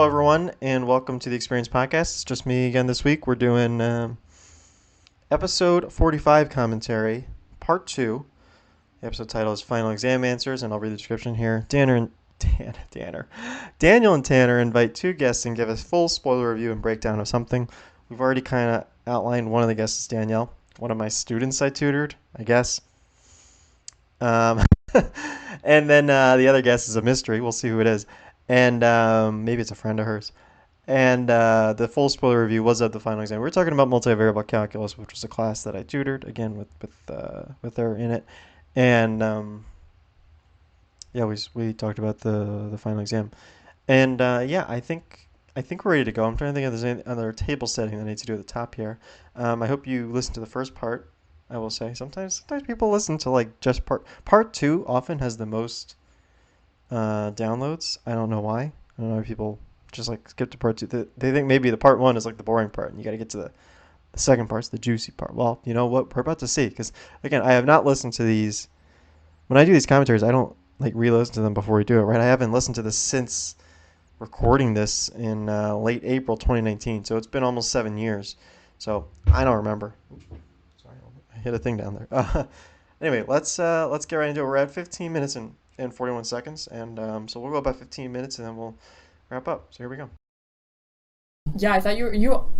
Hello, everyone, and welcome to the Experience Podcast. It's just me again this week. We're doing episode 45 commentary, part 2. The episode title is Final Exam Answers, and I'll read the description here. Daniel and Tanner invite two guests and give a full spoiler review and breakdown of something. We've already kind of outlined one of the guests is Danielle, one of my students I tutored, I guess. And then the other guest is a mystery. We'll see who it is. And maybe it's a friend of hers. And the full spoiler review was of the final exam. We were talking about multivariable calculus, which was a class that I tutored, again, with her in it. And we talked about the final exam. And I think we're ready to go. I'm trying to think if there's any other table setting that I need to do at the top here. I hope you listened to the first part. I will say sometimes people listen to like just part 2 often has the most downloads. I don't know why. I don't know if people just like skip to part 2. They think maybe the part 1 is like the boring part and you got to get to the second part's the juicy part. Well, you know what? We're about to see, because again, I have not listened to these. When I do these commentaries, I don't like re-listen to them before we do it, right? I haven't listened to this since recording this in late April 2019, so it's been almost 7 years. So I don't remember. Sorry, I hit a thing down there. Anyway, let's get right into it. We're at 15 minutes and 41 seconds, and so we'll go about 15 minutes and then we'll wrap up. So here we go. Yeah, I thought you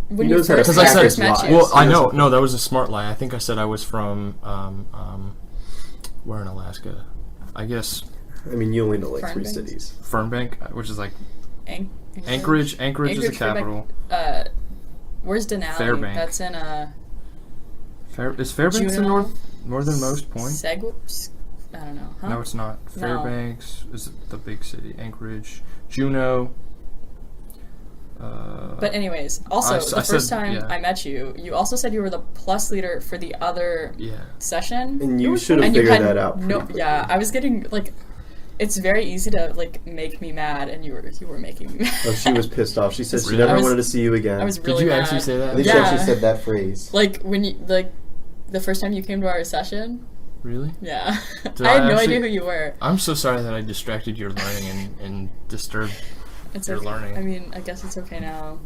when you you said it first, because I first said met you. well, I know. No, that was a smart lie. I think I said I was from where in Alaska? I guess I mean, you only know like three Fernbanks? cities. Fernbank, which is like Anchorage. Anchorage is the capital. Where's Denali? Fairbank. That's in Is Fairbanks Juneau? the northernmost point? I don't know. Huh? No, it's not. No. Fairbanks is the big city. Anchorage, Juneau. But anyways, also the first time I met you, you also said you were the plus leader for the other session. And you should have figured that out. I was getting like, it's very easy to like make me mad, and you were making me mad. Oh, she was pissed off. She said she Really? never wanted to see you again. I was really Did you mad. actually say that? I think she actually said that phrase. Like when you the first time you came to our session. Really? Yeah. Did I had no actually- idea who you were. I'm so sorry that I distracted your learning and disturbed It's your okay. learning. I mean, I guess it's okay now.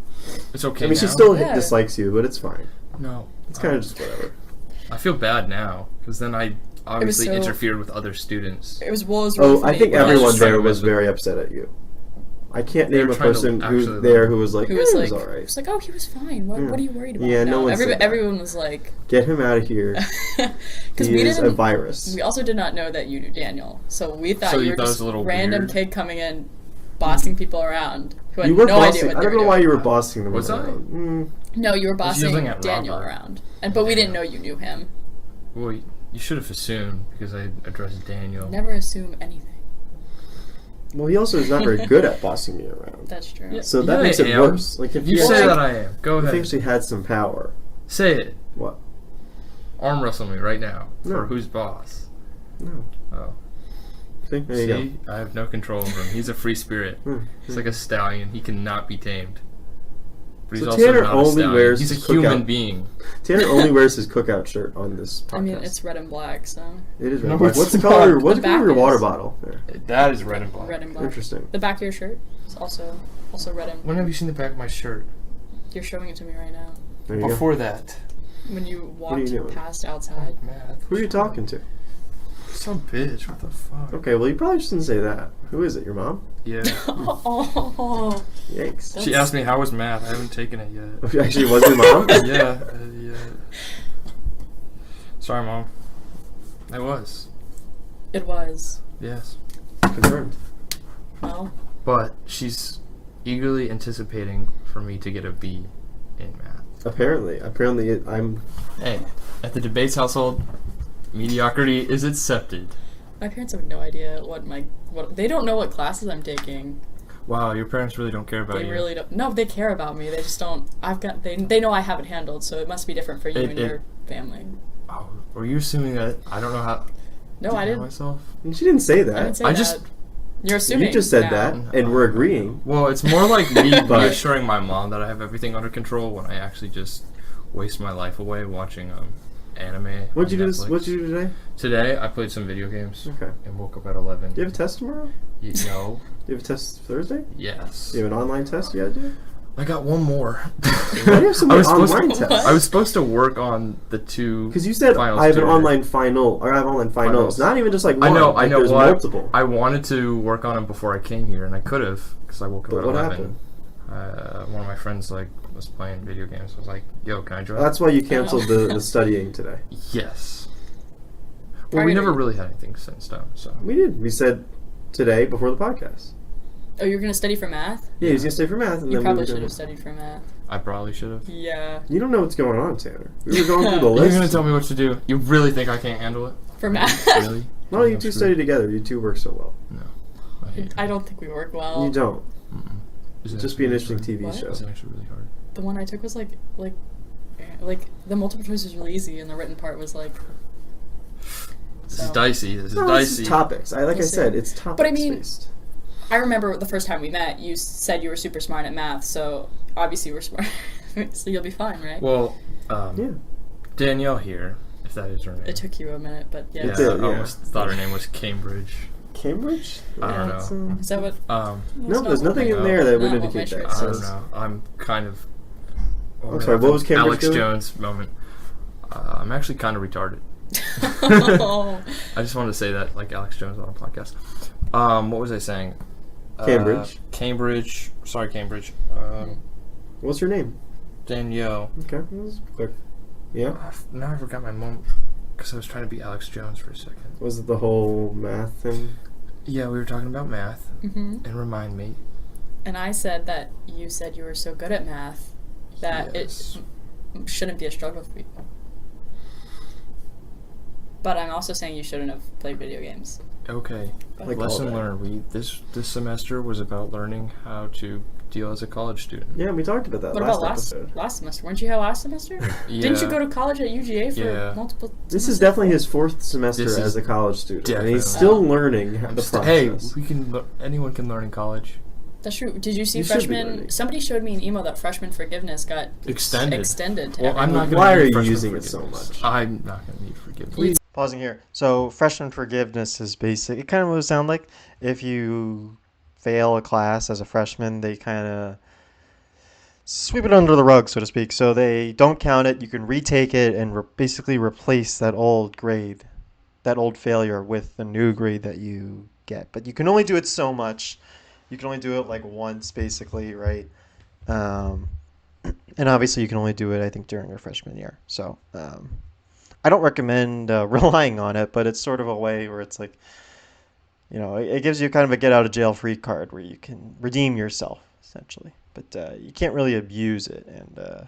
It's okay I mean, now. she still Yeah. dislikes you, but it's fine. No. It's kind of just whatever. I feel bad now, because then I obviously so- interfered with other students. It was really Oh, I funny. think Well, I was everyone just trying there to was win. very upset at you. I can't They name were a trying to person actually who there who was like, Who was it like, was all right. it's like, oh, he was fine. What are you worried about? Yeah, no one said that. Everyone was like, Get him out of here. because He we is a didn't. virus. We also did not know that you knew Daniel, so we thought So you you were thought it was just a little random weird? kid coming in, bossing people around who had You were no bossing. idea what I they don't were know why doing. you were bossing them Was I? around. No, you were was bossing yelling at Daniel Robert. around, but we didn't know you knew him. Well, you should have assumed, because I addressed Daniel. Never assume anything. Well, he also is not very good at bossing me around. That's true. Yeah. So that Yeah, makes it I am. worse. Like if You you say like, that I am. Go if ahead. he actually had some power. Say it. What? Arm wrestle me right now. No. For who's boss? No. Oh. See, there you See? I have no control over him. He's a free spirit. go. He's like a stallion. He cannot be tamed. But he's So also Tanner not a only stallion. wears He's a cookout- human being. Tanner only wears his cookout shirt on this podcast. I mean, it's red and black, so It is No, red. it's What's the not. color? What's The the color of your back water is. bottle? There. That is red and black. red and black. Interesting. The back of your shirt is also red and. When have you seen the back of my shirt? You're showing it to me right now. There you Before that. When you are walked you doing? past outside. Math. go. Who are you talking to? Some bitch. What the fuck? Okay, well you probably shouldn't say that. Who is it? Your mom? Yeah. Oh. Yikes. She asked me how was math. I haven't taken it yet. Actually, it was your mom? Yeah. Sorry, Mom. I was. It was. Yes. Confirmed. Well, But she's eagerly anticipating for me to get a B in math. Apparently. I'm... Hey, at the debates household, mediocrity is accepted. my parents have no idea what they don't know what classes I'm taking. Wow, your parents really don't care about They you. really don't. No, they care about me. They just don't. They know I have it handled, so it must be different for you and your family. Oh, were you assuming that I don't know how No, to I handle didn't. myself? She didn't say I that. didn't say I that. just- You're assuming. You just said now. that, and we're agreeing. Well, it's more like me But- reassuring my mom that I have everything under control when I actually just waste my life away watching anime. What'd you do today? Today, I played some video games. Okay. And woke up at 11. Do you have a test tomorrow? No. Do you have a test Thursday? Yes. Do you have an online test you gotta do? I got one more. Why do you have so many online tests? I was supposed to work on the 2 because you said I have an online final, or I have online finals. Not even just like one. I know. There's multiple. I wanted to work on them before I came here, and I could have because I woke up at 11. What happened? One of my friends was playing video games. I was like, "Yo, can I join?" That's why you canceled the studying today. Yes. Well, we never really had anything set in stone, so we did. We said today before the podcast. Oh, you're going to study for math? Yeah, he's going to study for math. And you probably should have studied for math. I probably should have. Yeah. You don't know what's going on, Tanner. We were going through the list. You're going to tell me what to do. You really think I can't handle it? For math? Really? No, you two study together. You two work so well. No. I don't think we work well. You don't. It'd just be an interesting TV show. It's actually really hard. The one I took was like the multiple choice was really easy, and the written part was like... This is dicey. This is dicey. It's topics. Like I said, it's topics but I mean, based. I remember the first time we met, you said you were super smart at math, so obviously we're smart. So you'll be fine, right? Well, yeah. Danielle here, if that is her name. It took you a minute, but yeah. I almost thought her name was Cambridge. Cambridge? I don't know. Is that what? No, there's nothing in there that would indicate that. I don't know. I'm kind of... I'm sorry, what was Cambridge Alex doing? Jones moment. I'm actually kind of retarded. I just wanted to say that, like Alex Jones on a podcast. What was I saying? Cambridge. Sorry, Cambridge. What's your name? Danielle. Okay, that was quick. Yeah? Now I forgot my mom, because I was trying to be Alex Jones for a second. Was it the whole math thing? Yeah, we were talking about math. Mm-hmm. And remind me. And I said that you said you were so good at math that it shouldn't be a struggle for you. But I'm also saying you shouldn't have played video games. Okay. Like lesson learned. This semester was about learning how to deal as a college student. Yeah, we talked about that last semester? Weren't you here last semester? Yeah. Didn't you go to college at UGA for multiple semesters? This is definitely his 4th semester as a college student. And he's still learning the process. Hey, anyone can learn in college. That's true. Did you see freshmen? Somebody showed me an email that freshman forgiveness got extended to I'm not Why are you using it so much? I'm not going to need forgiveness. Please. Pausing here. So freshman forgiveness is basic. It kind of would sound like if you fail a class as a freshman, they kind of sweep it under the rug, so to speak. So they don't count it. You can retake it and basically replace that old grade, that old failure with the new grade that you get. But you can only do it so much. You can only do it like once, basically, right? And obviously you can only do it, I think, during your freshman year. So I don't recommend relying on it, but it's sort of a way where it's like, it gives you kind of a get out of jail free card where you can redeem yourself, essentially. But you can't really abuse it. And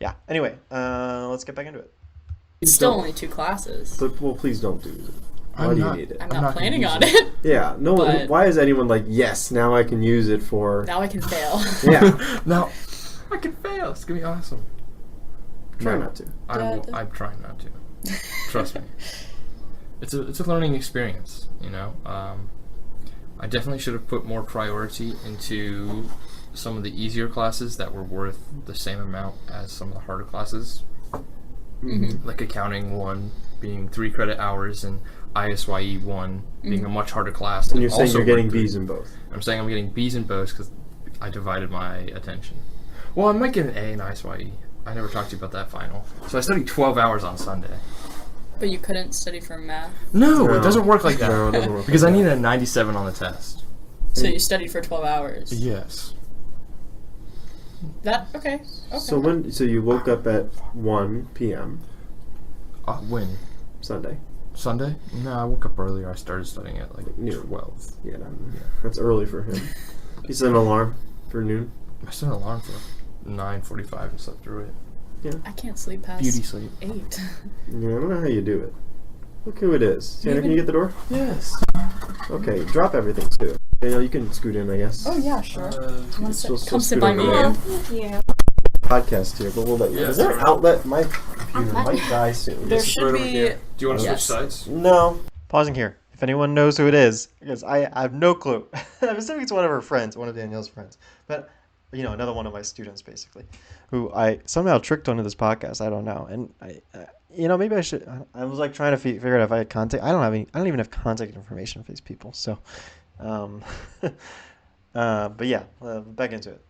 yeah, anyway, let's get back into it. It's still only 2 classes. But, well, please don't do it. Why do you need it? I'm not planning on it. Yeah, no. Why is anyone like, yes, now I can use it for... Now I can fail. Yeah. Now I can fail. It's going to be awesome. Try not to. I'm trying not to. Trust me. It's a learning experience, I definitely should have put more priority into some of the easier classes that were worth the same amount as some of the harder classes. Mm-hmm. Like accounting 1 being 3 credit hours and ISYE 1 being a much harder class. And you're saying you're getting B's in both. I'm saying I'm getting B's in both because I divided my attention. Well, I might get an A in ISYE. I never talked to you about that final. So I studied 12 hours on Sunday. But you couldn't study for math? No, it doesn't work like that. No, it doesn't work because I needed a 97 on the test. So you studied for 12 hours? Yes. Okay. So you woke up at 1 p.m. When? Sunday. Sunday? No, I woke up earlier. I started studying at like noon. 12. Yeah, that's early for him. He set an alarm for noon. I set an alarm for 9:45 and slept through it. Yeah. I can't sleep past beauty sleep. 8. Yeah, I don't know how you do it. Look who it is. Tanner, can you get the door? Yes. Okay, drop everything too. Danielle, you can scoot in, I guess. Oh yeah, sure. Come scoot sit by me. over there. Thank you. Podcast here, but we'll let you. Yeah, Is there an outlet? My computer might die soon. There should be. Do you want to Yes. switch sides? No. Pausing here. If anyone knows who it is, because I have no clue. I'm assuming it's one of her friends, one of Danielle's friends. But, another one of my students, basically, who I somehow tricked onto this podcast. I don't know. And maybe I should. I was like trying to figure out if I had contact. I don't have any. I don't even have contact information for these people. So, um, but yeah, back into it.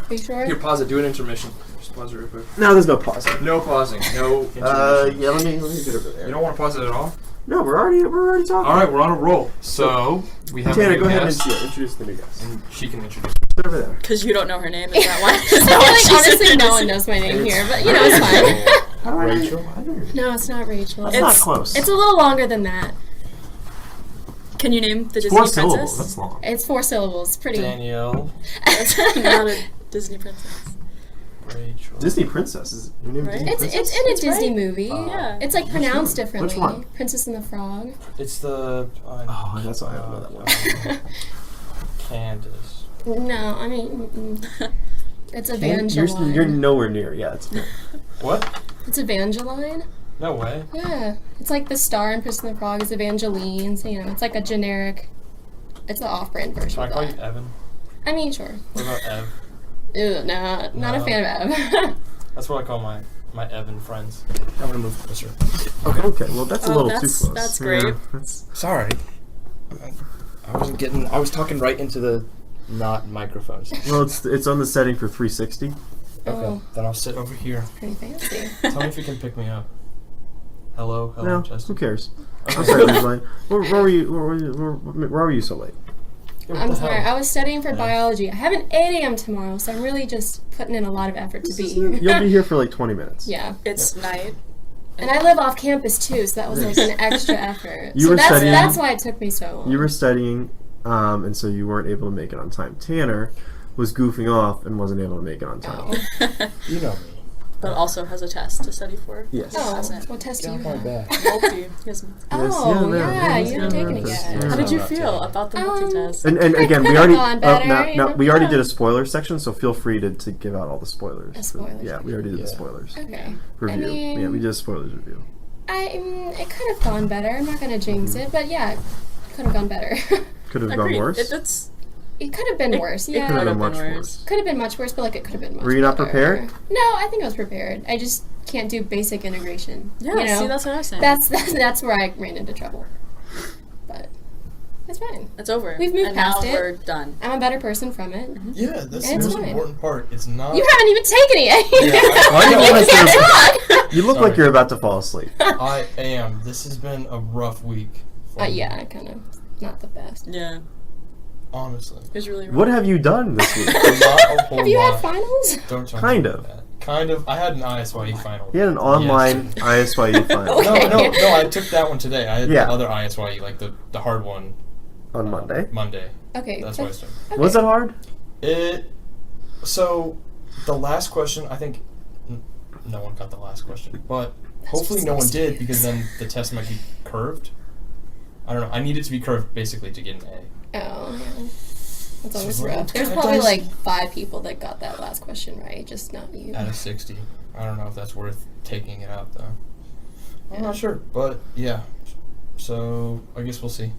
Are you sure? Here, pause it. Do an intermission. Just pause it real quick. No, there's no pausing. No pausing. No intermission. Yeah, let me get over there. You don't want to pause it at all? No, we're already talking. All right, we're on a roll. So we have Tana, a new go ahead guest, and introduce the new guest. and she can introduce. Sit over there. Because you don't know her name, is that why? I feel like honestly no one knows my name here, but you know it's fine. How do I Rachel. I don't know. No, it's not Rachel. That's not close. It's a little longer than that. Can you name the Disney 4 princess? syllables. That's long. It's 4 syllables. Pretty. Danielle. That's not a Disney princess. Rachel. Disney Princess. Is your name Right? Disney It's Princess? in a That's Disney right. movie. Yeah. It's like pronounced differently. Which one? Princess and the Frog. It's the. Oh, that's why I don't know that one. Candace. No, I mean it's You're Evangeline. nowhere near. Yeah, it's What? It's Evangeline. No way. Yeah, it's like the star in Princess and the Frog is Evangeline. So it's like a generic. It's the off-brand version. Can I of call that. you Evan? I mean, sure. What about Ev? Ew, not a No. fan of Ev. That's what I call my Evan friends. I'm gonna move closer. okay. Well, that's a Oh, little too that's- close. that's great. Yeah, that's, Sorry. I wasn't getting. I was talking right into the not microphones. well, it's on the setting for 360. Okay, Oh. then I'll sit over here. Pretty fancy. Tell me if you can pick me up. Hello, No, Justin. who cares? I'm Okay. sorry, Ridgeline. Where were you? Where were you so late? Yeah, what I'm the sorry. hell? I was studying for Yeah. biology. I have an 8 a.m. tomorrow, so I'm really just putting in a lot of effort to be here. You'll be here for like 20 minutes. Yeah. It's night. And I live off campus too, so that was like an extra effort. You So were that's studying- that's why it took me so long. You were studying, and so you weren't able to make it on time. Tanner was goofing off and wasn't able to make it on time. Oh. You know me. But also has a test to study for. Yes. Oh, Hasn't. what test do Get you off my have? back. Multi. Yes. Oh, yeah, he's you got haven't taken it this. yet. Yeah. How did you Not feel today. about the multi-test? And It again, we could've already gone better, we already yeah. did a spoiler section, so feel free to give out all the spoilers. A spoiler Yeah, we already did the Yeah. spoilers Okay. review. I mean, Yeah, we did a spoilers review. it could have gone better. I'm not gonna jinx it, but yeah, it could have gone better. Could have gone Agreed. worse. It could have been worse. It Yeah, Could have been been much worse. worse. could have been much worse, but like it could have been much. Were you not better. prepared? No, I think I was prepared. I just can't do basic integration. Yeah, you know? see, that's what I was saying. That's where I ran into trouble. But it's fine. It's over. We've moved and past now it. we're done. I'm a better person from it. Yeah, that's the most important part. It's not. You haven't even taken it yet. Why do you You can't can't talk. You look Sorry. like you're about to fall asleep. I am. This has been a rough week. for me, Yeah, kind of not the best. Yeah. Honestly. It was really What have you done this week? Not a whole Have you lot. had finals? Don't tell Kind me of. that. Kind of. I had an ISYE final. He had an online ISYE final Okay. No, I took that one today. I had Yeah. the other ISYE, like the hard one. on Monday. Monday. Okay. That's why I started. okay. Was it hard? So, the last question, I think no one got the last question, but hopefully no one did because then the test might be curved. I don't know. I need it to be curved basically to get an A. Oh, yeah. That's always So, rough. There's it probably does- like 5 people that got that last question right, just not you. Out of 60. I don't know if that's worth taking it out though. I'm Yeah. not sure, but yeah. So I guess we'll see.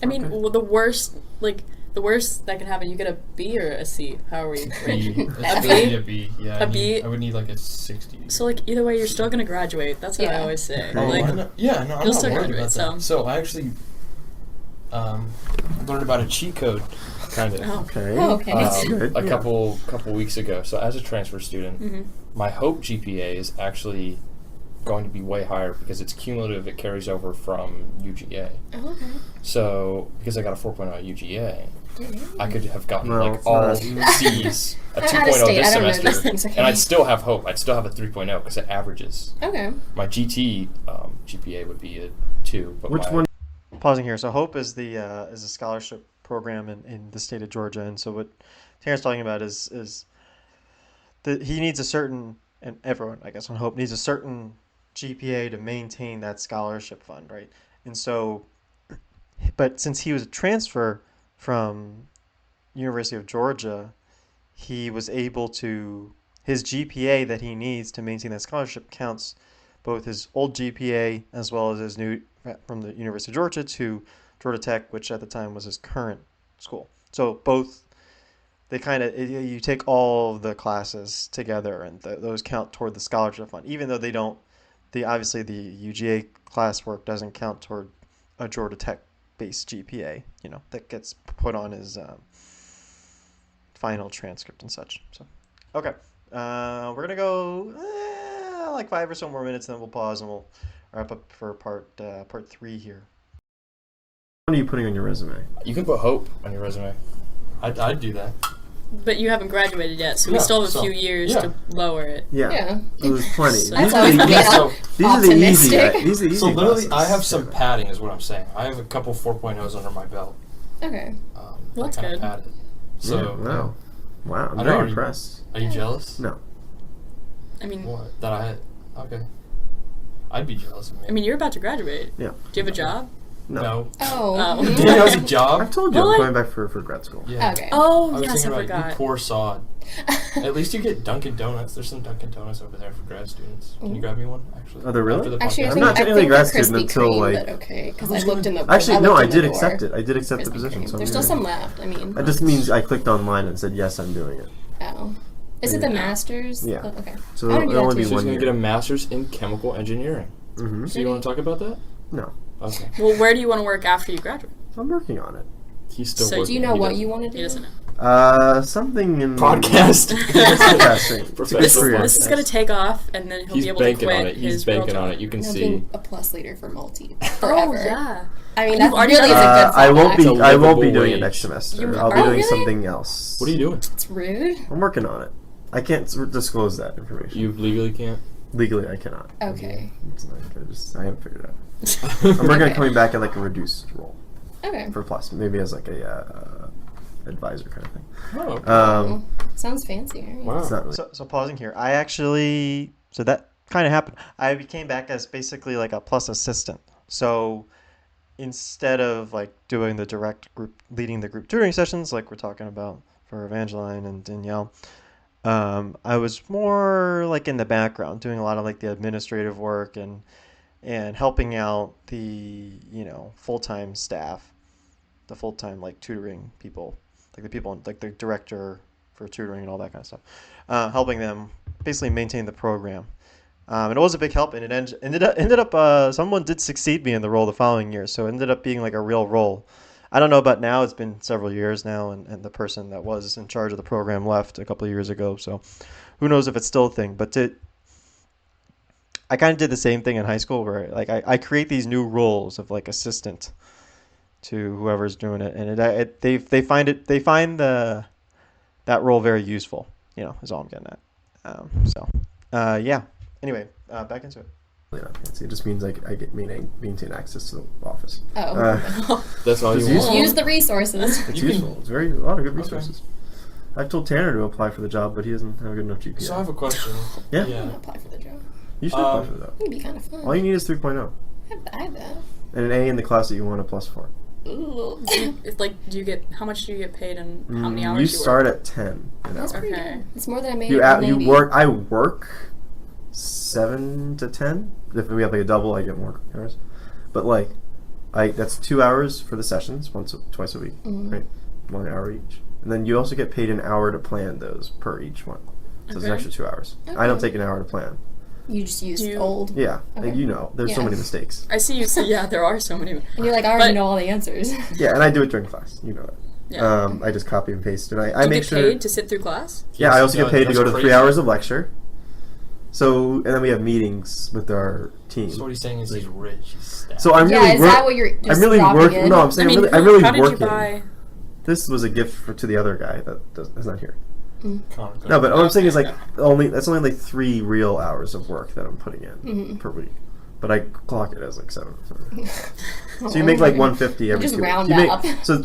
I mean, Okay. well, the worst that could happen, you get a B or a C. How are we? B. It's A gonna B? be a B. Yeah. A B? I would need like a 60. So like either way, you're still gonna graduate. That's what I Yeah. always say. Oh, Like, I'm you'll not still worried graduate, about so. that. So I actually learned about a cheat code, kind of. oh. Okay. Oh, okay. That's good. A yeah. couple weeks ago. So as a transfer student, Mhm. my Hope GPA is actually going to be way higher because it's cumulative. It carries over from UGA. Oh, okay. So because I got a 4.0 at UGA, I could have gotten No, like it's all not. C's, a I'm 2.0 out of state. this I don't know semester, those things, okay. and I'd still have Hope. I'd still have a 3.0 because it averages. Okay. My GT GPA would be a 2. But Which my, one? Pausing here. So Hope is a scholarship program in the state of Georgia, and so what Terrence's talking about is that he needs a certain, and everyone I guess on Hope needs a certain GPA to maintain that scholarship fund, right? And so, but since he was a transfer from University of Georgia, he was able to his GPA that he needs to maintain that scholarship counts both his old GPA as well as his new from the University of Georgia to Georgia Tech, which at the time was his current school. So both they kind of you take all of the classes together, and those count toward the scholarship fund, even though they don't. Obviously the UGA classwork doesn't count toward a Georgia Tech based GPA. That gets put on his final transcript and such. So, okay, we're gonna go like 5 or so more minutes, and then we'll pause and we'll wrap up for part 3 here. What are you putting on your resume? You can put hope on your resume. I'd do that. But you haven't graduated yet, so we still have a few years to lower it. Yeah. There's plenty. So These are the easy. So literally, classes. I have some padding, is what I'm saying. I have a couple 4.0s under my belt. Okay. Well, that's good. Padded. So Wow. I'm very impressed. Are you jealous? No. I mean, what? That I had? Okay. I'd be jealous of me. I mean, you're about to graduate. Yeah. Do you have a job? No. Oh. Do you have a job? I've told you I'm going back for grad school. Yeah. Okay. Oh, I yes, I about forgot. You poor sod. At least you get Dunkin' Donuts. There's some Dunkin' Donuts over there for grad students. Can you grab me one, actually? Oh, there really? After the Actually, podcast? I'm not technically a grad student until Kreme, like. But okay, because I looked in the. Actually, no, I did door. accept it. I did accept the Krispy position. Kreme. So There's still some left. I mean. That just means I clicked online and said yes, I'm doing it. Oh. Is it the master's? Yeah. Oh, okay. So I wanna do it'll that only be too. She's one going year. to get a master's in chemical engineering. Mm-hmm. So you want to talk about that? No, Okay. Well, where do you want to work after you graduate? I'm working on it. He's still So working. Do you know He what doesn't- you want to do? He doesn't know. Something in Podcast. Podcasting. It's a good This career. is going to take off, and then he'll He's be able to banking quit on it. his He's banking real on job. it. You can I've see. been a plus leader for multi Oh, forever. yeah. I mean, You've that already really is a done good I won't be. It's a I won't be livable doing it wage. next semester. You- I'll be oh, doing really? something else. What are you doing? It's rude. I'm working on it. I can't disclose that information. You legally can't. Legally, I cannot. Okay. It's like I haven't figured it out. I'm working on coming back at like a reduced role Okay. for plus, maybe as like a advisor kind of thing. Oh. Well, sounds fancy. Right? Wow. It's not really. So pausing here, so that kind of happened. I became back as basically like a plus assistant. So instead of like doing the direct group, leading the group tutoring sessions like we're talking about for Evangeline and Danielle, I was more like in the background doing a lot of like the administrative work and helping out the full-time staff, the full-time like tutoring people, like the people like the director for tutoring and all that kind of stuff, helping them basically maintain the program. And it was a big help, and it ended up someone did succeed me in the role the following year, so it ended up being like a real role. I don't know about now. It's been several years now, and the person that was in charge of the program left a couple of years ago, so who knows if it's still a thing. But I kind of did the same thing in high school where like I create these new roles of like assistant to whoever's doing it, and they find that role very useful. Is all I'm getting at. Yeah. Anyway, back into it. Really not fancy. It just means like I get maintain access to the office. Oh. That's all It's you want. useful. Use the resources. It's You can- useful. It's a lot of good resources. I've told Tanner to apply for the job, but he doesn't have a good enough GPA. So I have a question. Yeah? I'm gonna apply for the job. You should apply for that. It'd be kind of fun. All you need is 3.0 I have that. and an A in the class that you want a plus for. Ooh. It's like, how much do you get paid and how many hours You you start work? at 10 an That's hour. pretty Okay. good. It's more than I made. You at the you Navy. work. I work 7 to 10. If we have like a double, I get more hours. But like, that's 2 hours for the sessions, twice a week, right? 1 hour each, and then you also get paid an hour to plan those per each one. So it's an Okay. extra 2 hours. I don't take an hour to plan. You just used You- old. Yeah, Okay. there's so Yeah. many mistakes. I see you say, yeah, there are so many. And you're like, I already But- know all the answers. Yeah, and I do it during class. You know that. Yeah. I just copy and paste, and I Do you make get sure. paid to sit through class? Yeah, I also Yes, get paid to that's go to 3 crazy. hours of lecture. So, and then we have meetings with our team. So what he's saying is he's rich. He's stacked. So I'm Yeah, really is that what you're just I'm really dropping working. in? No, I'm saying I mean, I'm really how did working. you buy? This was a gift to the other guy that is not here. Connor, No, but all I'm saying is like Okay. that's only like 3 real hours of work that I'm putting in per week. But I clock it as like 7. So you make like 150 every Just 2 round weeks. up. So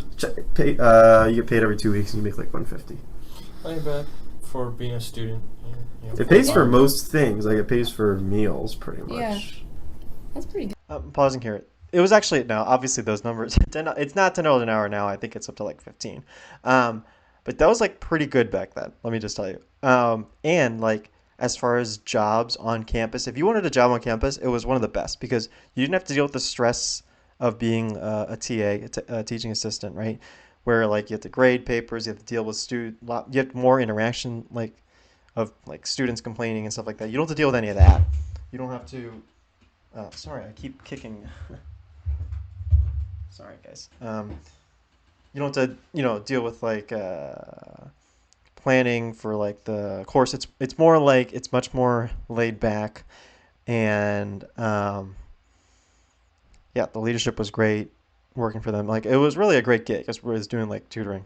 you get paid every 2 weeks and you make like 150. Not bad for being a student. It pays for most things. Like it pays for meals pretty much. Yeah. That's pretty good. I'm pausing here. It was actually now. Obviously, those numbers. It's not $10 an hour now. I think it's up to like 15. But that was like pretty good back then. Let me just tell you. And like as far as jobs on campus, if you wanted a job on campus, it was one of the best because you didn't have to deal with the stress of being a TA, a teaching assistant, right? where like you have to grade papers, you have to deal with you have more interaction of like students complaining and stuff like that. You don't have to deal with any of that. You don't have to. Sorry, I keep kicking. Sorry, guys. You don't have to deal with like planning for like the course. It's more like it's much more laid back, and yeah, the leadership was great working for them. Like it was really a great gig. I was doing like tutoring,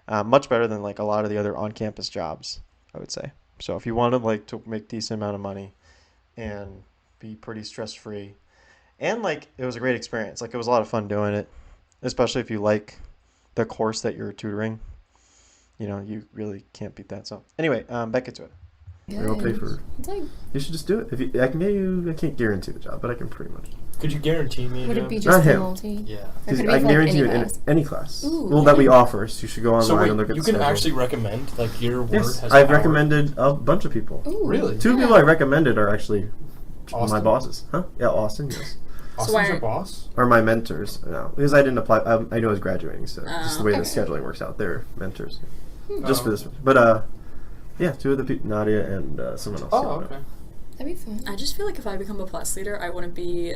much better than like a lot of the other on-campus jobs, I would say. So if you wanted like to make decent amount of money and be pretty stress-free, and like it was a great experience. Like it was a lot of fun doing it, especially if you like the course that you're tutoring. You really can't beat that. So anyway, back into it. We're okay for. You should just do it. If you, I can get you. I can't guarantee the job, but I can pretty much. Could you guarantee me? Would it be just a multi? Yeah. Because I can guarantee you in any class. Ooh, that we offer. So you should go online and look at the schedule. You can actually recommend, like, your word yes, has I've power. recommended a bunch of people. Ooh, really? Two people I recommended are actually Austin? my bosses. Huh? Yeah, Austin, yes. Austin's your boss? Or my mentors. No, because I didn't apply. I knew I was graduating, so just the way the scheduling works out. They're mentors. Just for this one. But, yeah, two of the people, Nadia and someone else. Oh, okay. That'd be fun. I just feel like if I become a plus leader, I wouldn't be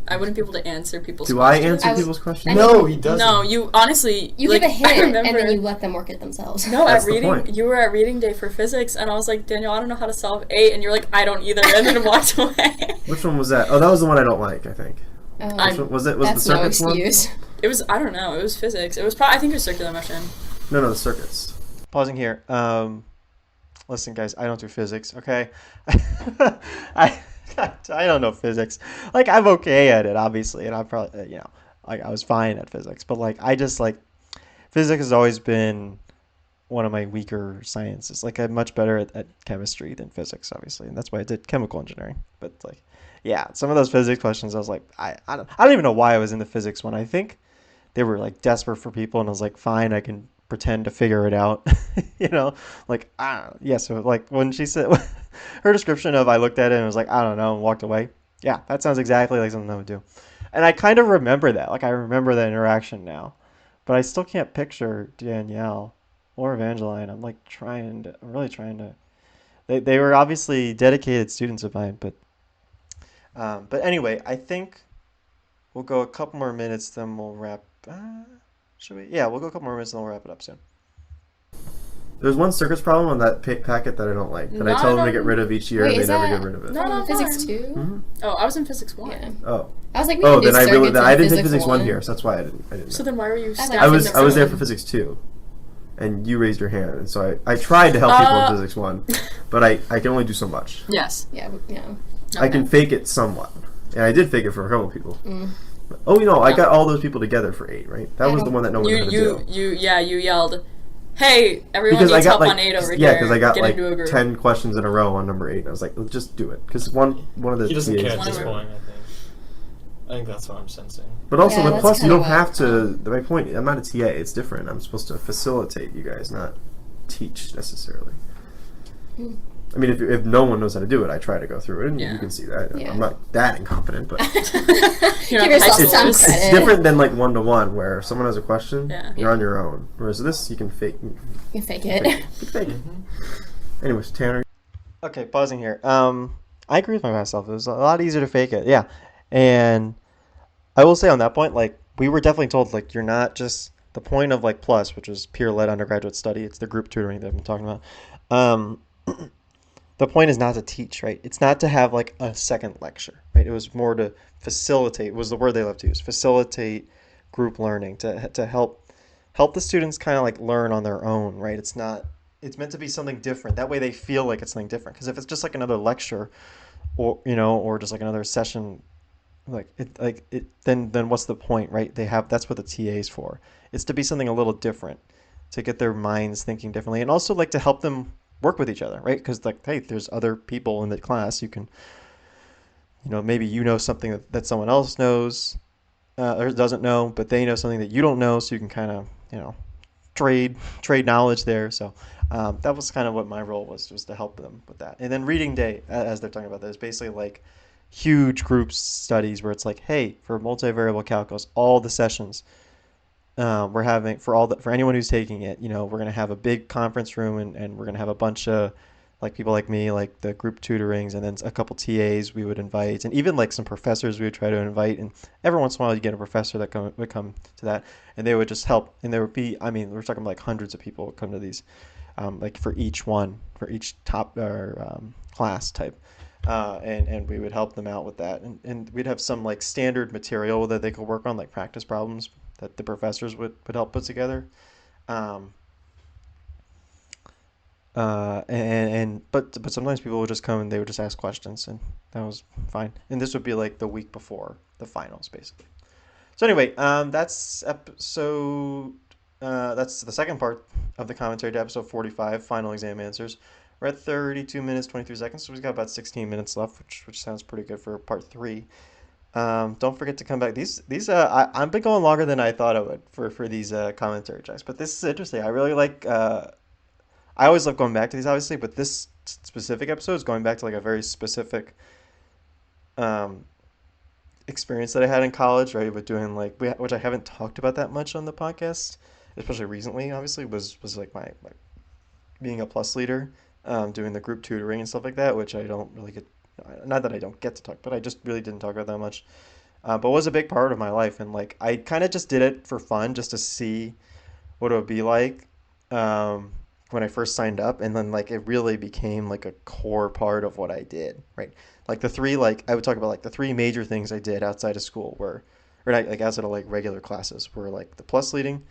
able to answer people's Do questions. I answer people's questions? No, he doesn't. No, you honestly... You like, give a hint, and then you let them work it themselves. No, That's at the reading... point. You were at reading day for physics, and I was like, Daniel, I don't know how to solve 8, and you're like, I don't either, and then walked away. Which one was that? Oh, that was the one I don't like, I think. Which one was it? Was that's the circuits no one? excuse. It was... I don't know. It was physics. It was probably... I think it was circular motion. No, the circuits. Pausing here. Listen, guys, I don't do physics, okay? I don't know physics. Like, I'm okay at it, obviously, and I'm probably, like, I was fine at physics. But, like, I just, like, physics has always been one of my weaker sciences. Like, I'm much better at chemistry than physics, obviously, and that's why I did chemical engineering. But, like, yeah, some of those physics questions, I was like, I don't even know why I was in the physics one. I think they were, like, desperate for people, and I was like, fine, I can pretend to figure it out. Like, yeah, so like when she said her description of I looked at it and was like, I don't know, and walked away. Yeah, that sounds exactly like something I would do. And I kind of remember that. Like, I remember that interaction now. But I still can't picture Danielle or Evangeline. I'm really trying to. They were obviously dedicated students of mine, but anyway, I think we'll go a couple more minutes, then we'll wrap. Should we? Yeah, we'll go a couple more minutes and we'll wrap it up soon. There's one circuits problem on that packet that I don't like. That I tell them to get rid of each year, and they never get rid of it. No, physics 2? Mm-hmm. Oh, I was in physics 1. Yeah. Oh. I was like, then I didn't take physics 1 here, so that's why I didn't. So then why were you? I was there for physics 2, and you raised your hand, and so I tried to help people in physics 1, but I can only do so much. Yes. Yeah. I can fake it somewhat, and I did fake it for a couple of people. Oh, I got all those people together for 8, right? That was the one that no one knew how to do. You yelled, "Hey, everyone needs help on 8 over here." Yeah, because I got like 10 questions in a row on number 8, and I was like, well, just do it. Because one of the he doesn't TAs care at this point, I think that's what I'm sensing. But also, plus, you don't have to. My point, I'm not a TA. It's different. I'm supposed to facilitate you guys, not teach necessarily. I mean, if no one knows how to do it, I try to go through it, and you can see that. Yeah. I'm not that incompetent, but Give yourself some credit. It's different than like 1-to-1, where if someone has a question, you're on your own. Whereas this, you can fake. You can fake it. You can fake it. Anyways, Tanner. Okay, pausing here. I agree with myself. It was a lot easier to fake it. Yeah, and I will say on that point, like, we were definitely told, like, you're not just the point of like PLUS, which is peer-led undergraduate study. It's the group tutoring that I've been talking about. The point is not to teach, right? It's not to have like a second lecture, right? It was more to facilitate, was the word they love to use, facilitate group learning, to help the students kind of like learn on their own, right? It's meant to be something different. That way they feel like it's something different. Because if it's just like another lecture, or just like another session, then what's the point, right? That's what the TA is for. It's to be something a little different, to get their minds thinking differently, and also like to help them work with each other, right? Because like, hey, there's other people in the class. You can, maybe something that someone else knows or doesn't know, but they know something that you don't know, so you can kind of, trade knowledge there. So that was kind of what my role was to help them with that. And then reading day, as they're talking about that, is basically like huge group studies where it's like, hey, for multivariable calculus, all the sessions, we're having for anyone who's taking it, we're gonna have a big conference room, and we're gonna have a bunch of like people like me, like the group tutorings, and then a couple TAs we would invite, and even like some professors we would try to invite. And every once in a while, you get a professor that would come to that, and they would just help. And there would be, I mean, we're talking like hundreds of people would come to these, like for each top or class type. And we would help them out with that, and we'd have some like standard material that they could work on, like practice problems that the professors would help put together. Um, but sometimes people would just come and they would just ask questions, and that was fine. And this would be like the week before the finals, basically. So anyway, that's episode. That's the second part of the commentary to episode 45, final exam answers. We're at 32 minutes 23 seconds, so we've got about 16 minutes left, which sounds pretty good for part 3. Don't forget to come back. I've been going longer than I thought I would for these commentary tracks, but this is interesting. I really like. I always love going back to these, obviously, but this specific episode is going back to like a very specific experience that I had in college, right? With doing like which I haven't talked about that much on the podcast, especially recently. Obviously, was like my being a plus leader, doing the group tutoring and stuff like that, which I don't really get. Not that I don't get to talk, but I just really didn't talk about that much. But was a big part of my life, and like I kind of just did it for fun, just to see what it would be like. When I first signed up, and then like it really became like a core part of what I did, right? Like I would talk about like the 3 major things I did outside of school or not, like outside of like regular classes were like the plus leading,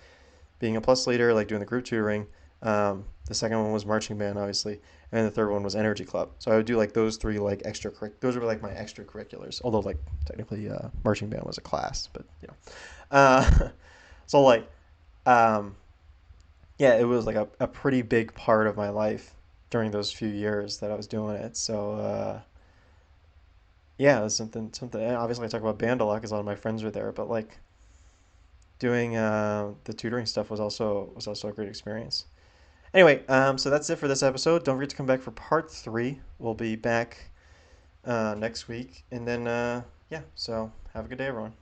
being a plus leader, like doing the group tutoring. The second one was marching band, obviously, and the third one was energy club. So I would do like those 3 like those were like my extracurriculars. Although like technically marching band was a class, but so like yeah, it was like a pretty big part of my life during those few years that I was doing it. So yeah, it was something. And obviously, I talk about band a lot because a lot of my friends were there. But like doing the tutoring stuff was also a great experience. Anyway, so that's it for this episode. Don't forget to come back for part 3. We'll be back next week, and then yeah. So have a good day, everyone.